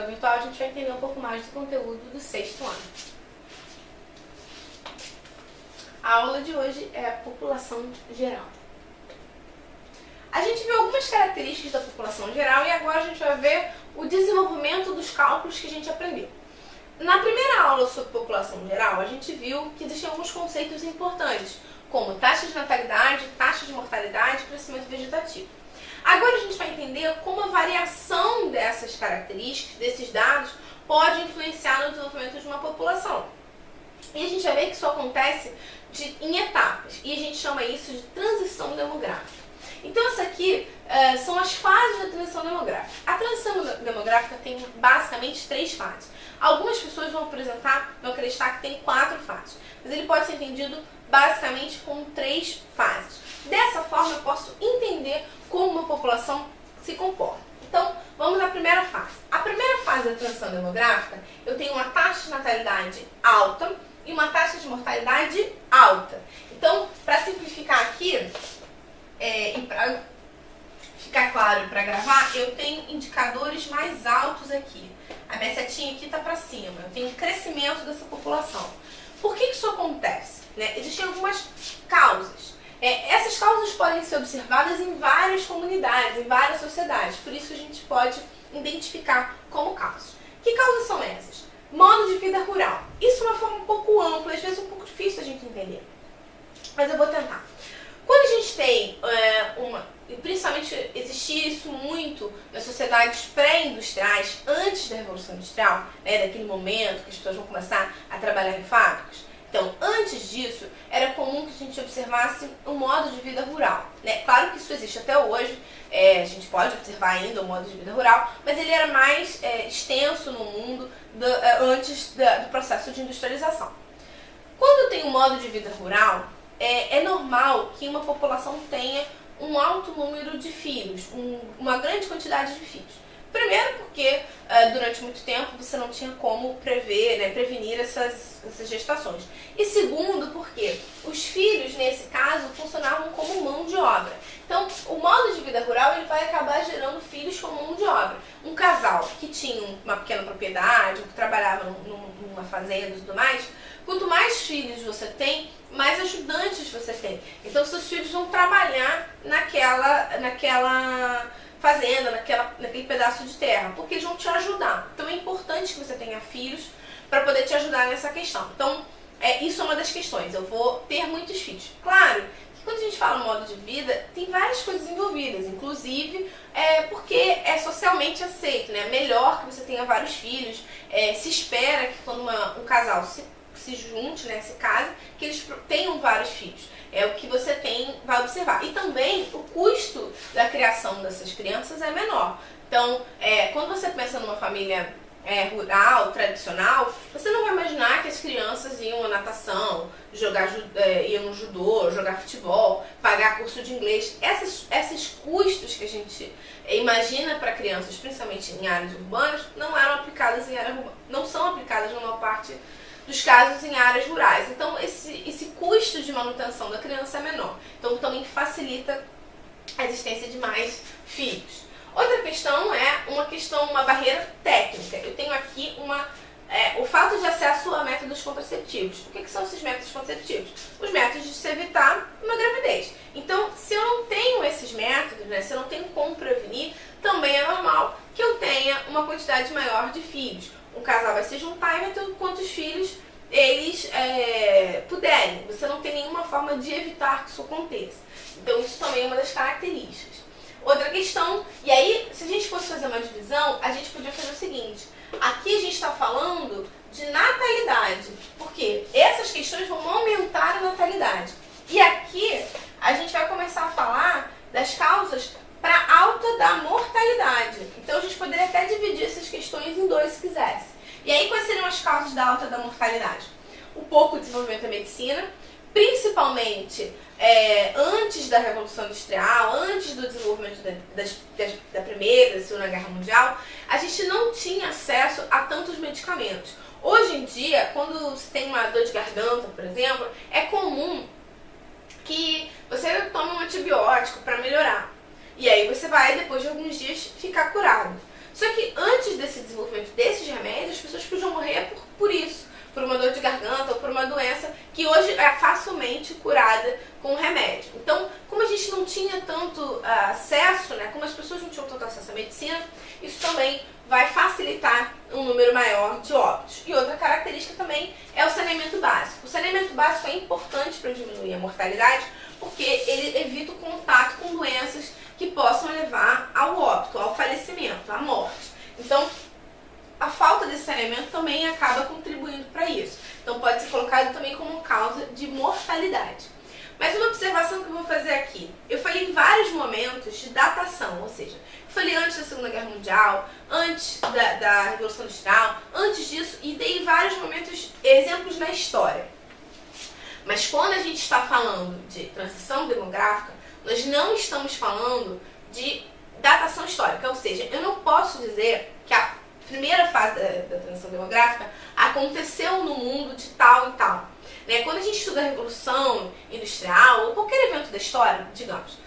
escola virtual, a gente vai entender um pouco mais do conteúdo do 6º ano. A aula de hoje é a população geral. A gente viu algumas características da população geral e agora a gente vai ver o desenvolvimento dos cálculos que a gente aprendeu. Na primeira aula sobre população geral, a gente viu que existem alguns conceitos importantes, como taxa de natalidade, taxa de mortalidade e crescimento vegetativo. Agora a gente vai entender como a variação dessas características, desses dados, pode influenciar no desenvolvimento de uma população. E a gente vai ver que isso acontece em etapas, e a gente chama isso de transição demográfica. Então, essa aqui são as fases da transição demográfica. A transição demográfica tem basicamente 3 fases. Algumas pessoas vão acreditar que tem 4 fases, mas ele pode ser entendido basicamente com 3 fases. Dessa forma, eu posso entender como uma população se comporta. Então, vamos à primeira fase. A primeira fase da transição demográfica, eu tenho uma taxa de natalidade alta e uma taxa de mortalidade alta. Então, para simplificar aqui, e para ficar claro para gravar, eu tenho indicadores mais altos aqui. A minha setinha aqui está para cima. Eu tenho um crescimento dessa população. Por que isso acontece? Existem algumas causas. Essas causas podem ser observadas em várias comunidades, em várias sociedades. Por isso a gente pode identificar como causas. Que causas são essas? Modo de vida rural. Isso é uma forma um pouco ampla, às vezes um pouco difícil a gente entender. Mas eu vou tentar. Quando a gente tem e principalmente existia isso muito nas sociedades pré-industriais, antes da Revolução Industrial, daquele momento que as pessoas vão começar a trabalhar em fábricas. Então, antes disso, era comum que a gente observasse um modo de vida rural. Claro que isso existe até hoje, a gente pode observar ainda o modo de vida rural, mas ele era mais extenso no mundo antes do processo de industrialização. Quando tem um modo de vida rural, é normal que uma população tenha um alto número de filhos, uma grande quantidade de filhos. Primeiro porque durante muito tempo você não tinha como prevenir essas gestações. E segundo porque os filhos, nesse caso, funcionavam como mão de obra. Então, o modo de vida rural ele vai acabar gerando filhos como mão de obra. Um casal que tinha uma pequena propriedade, que trabalhava numa fazenda e tudo mais, quanto mais filhos você tem, mais ajudantes você tem. Então, seus filhos vão trabalhar naquela fazenda, naquele pedaço de terra, porque eles vão te ajudar. Então, é importante que você tenha filhos para poder te ajudar nessa questão. Então, isso é uma das questões. Eu vou ter muitos filhos. Claro que quando a gente fala no modo de vida, tem várias coisas envolvidas, inclusive porque é socialmente aceito, melhor que você tenha vários filhos. Se espera que quando um casal se junte, se case, que eles tenham vários filhos. É o que você vai observar. E também o custo da criação dessas crianças é menor. Então, quando você pensa numa família rural, tradicional, você não vai imaginar que as crianças iam à natação, iam no judô, jogar futebol, pagar curso de inglês. Esses custos que a gente imagina para crianças, principalmente em áreas urbanas, não eram aplicadas em áreas urbanas, não são aplicadas na maior parte dos casos em áreas rurais. Então, esse custo de manutenção da criança é menor. Então, também facilita a existência de mais filhos. Outra questão uma barreira técnica. Eu tenho aqui o fato de acesso a métodos contraceptivos. O que são esses métodos contraceptivos? Os métodos de se evitar uma gravidez. Então, se eu não tenho esses métodos, se eu não tenho como prevenir, também é normal que eu tenha uma quantidade maior de filhos. Um casal vai se juntar e vai ter quantos filhos eles puderem. Você não tem nenhuma forma de evitar que isso aconteça. Então, isso também é uma das características. Outra questão, e aí, se a gente fosse fazer uma divisão, a gente podia fazer o seguinte. Aqui a gente está falando de natalidade, porque essas questões vão aumentar a natalidade. E aqui a gente vai começar a falar das causas para alta da mortalidade. Então, a gente poderia até dividir essas questões em 2 se quisesse. E aí, quais seriam as causas da alta da mortalidade? O pouco desenvolvimento da medicina, principalmente antes da Revolução Industrial, antes do desenvolvimento da Primeira e da Segunda Guerra Mundial, a gente não tinha acesso a tantos medicamentos. Hoje em dia, quando você tem uma dor de garganta, por exemplo, é comum que você tome um antibiótico para melhorar. E aí você vai, depois de alguns dias, ficar curado. Só que antes desse desenvolvimento desses remédios, as pessoas podiam morrer por isso, por uma dor de garganta ou por uma doença que hoje é facilmente curada com remédio. Então, como a gente não tinha tanto acesso, né, como as pessoas não tinham tanto acesso à medicina, isso também vai facilitar um número maior de óbitos. E outra característica também é o saneamento básico. O saneamento básico é importante para diminuir a mortalidade, porque ele evita o contato com doenças que possam levar ao óbito, ao falecimento, à morte. Então, a falta desse saneamento também acaba contribuindo para isso. Então, pode ser colocado também como causa de mortalidade. Mas uma observação que eu vou fazer aqui. Eu falei em vários momentos de datação, ou seja, eu falei antes da Segunda Guerra Mundial, antes da Revolução Industrial, antes disso, e dei vários momentos, exemplos na história. Mas quando a gente está falando de transição demográfica, nós não estamos falando de datação histórica, ou seja, eu não posso dizer que a primeira fase da transição demográfica aconteceu no mundo de tal e tal. Né? Quando a gente estuda a Revolução Industrial, ou qualquer evento da história, digamos,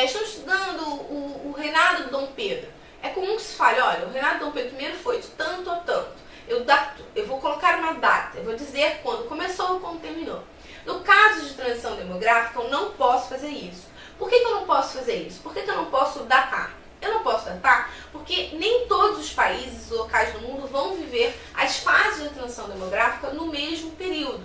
estamos estudando o reinado do Dom Pedro. É comum que se fale, olha, o reinado do Dom Pedro I foi de tanto a tanto. Eu vou colocar uma data, eu vou dizer quando começou ou quando terminou. No caso de transição demográfica, eu não posso fazer isso. Por que eu não posso fazer isso? Por que eu não posso datar? Eu não posso datar porque nem todos os países, locais do mundo vão viver as fases de transição demográfica no mesmo período.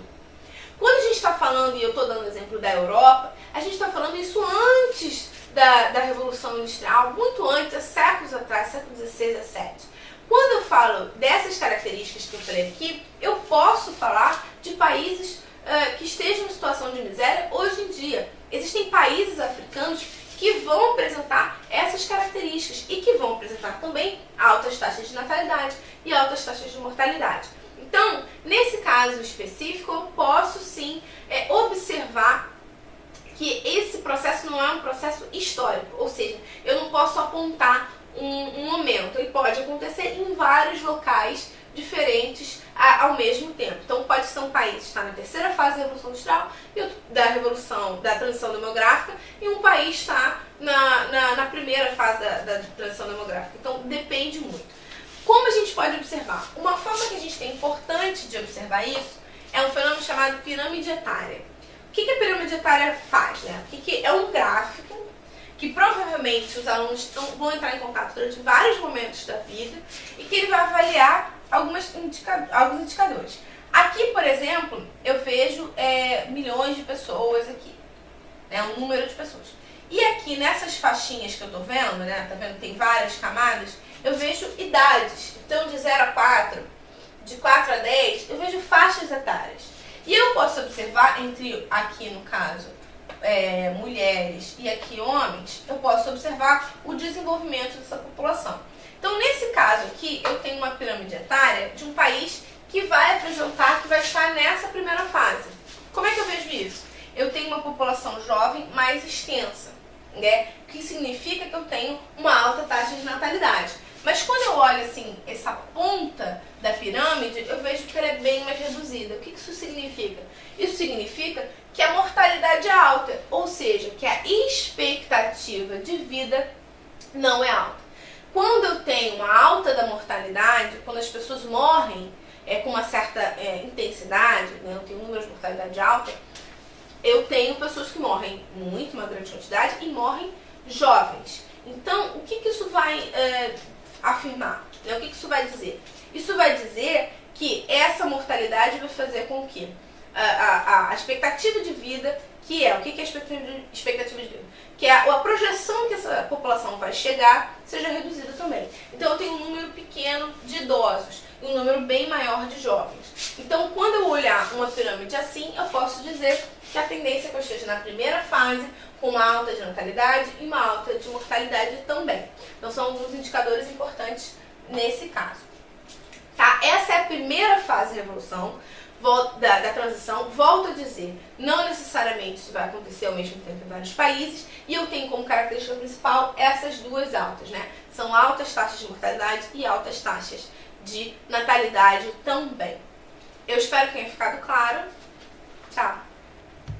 Quando a gente está falando, e eu estou dando o exemplo da Europa, a gente está falando isso antes da Revolução Industrial, muito antes, há séculos atrás, século XVI, XVII. Quando eu falo dessas características que eu falei aqui, eu posso falar de países que estejam em situação de miséria hoje em dia. Existem países africanos que vão apresentar essas características e que vão apresentar também altas taxas de natalidade e altas taxas de mortalidade. Então, nesse caso específico, eu posso sim observar que esse processo não é um processo histórico, ou seja, eu não posso apontar um momento, ele pode acontecer em vários locais diferentes ao mesmo tempo. Então pode ser um país que está na terceira fase da Revolução Industrial, da transição demográfica, e um país está na primeira fase da transição demográfica. Então depende muito. Como a gente pode observar? Uma forma que a gente tem importante de observar isso é um fenômeno chamado pirâmide etária. O que a pirâmide etária faz? Né? É um gráfico que provavelmente os alunos vão entrar em contato durante vários momentos da vida e que ele vai avaliar alguns indicadores. Aqui, por exemplo, eu vejo milhões de pessoas aqui, né, um número de pessoas. E aqui nessas faixinhas que eu estou vendo, né, tá vendo, tem várias camadas, eu vejo idades. Então, de 0 a 4, de 4 a 10, eu vejo faixas etárias. E eu posso observar entre, aqui no caso, mulheres e aqui homens, eu posso observar o desenvolvimento dessa população. Então, nesse caso aqui, eu tenho uma pirâmide etária de um país que vai apresentar, que vai estar nessa primeira fase. Como é que eu vejo isso? Eu tenho uma população jovem mais extensa, né? O que significa que eu tenho uma alta taxa de natalidade. Mas quando eu olho assim, essa ponta da pirâmide, eu vejo que ela é bem mais reduzida. O que isso significa? Isso significa que a mortalidade é alta, ou seja, que a expectativa de vida não é alta. Quando eu tenho uma alta da mortalidade, quando as pessoas morrem com uma certa intensidade, né, eu tenho um número de mortalidade alta, eu tenho pessoas que morrem muito, uma grande quantidade, e morrem jovens. Então, o que isso vai afirmar? Né? O que isso vai dizer? Isso vai dizer que essa mortalidade vai fazer com que a expectativa de vida, que é, o que é a expectativa de vida? Que é a projeção que essa população vai chegar, seja reduzida também. Então eu tenho um número pequeno de idosos e um número bem maior de jovens. Então quando eu olhar uma pirâmide assim, eu posso dizer que a tendência é que eu esteja na primeira fase, com uma alta de natalidade e uma alta de mortalidade também. Então são alguns indicadores importantes nesse caso. Tá? Essa é a primeira fase da revolução. Da transição, volto a dizer, não necessariamente isso vai acontecer ao mesmo tempo em vários países, e eu tenho como característica principal essas duas altas, né? São altas taxas de mortalidade e altas taxas de natalidade também. Eu espero que tenha ficado claro. Tchau!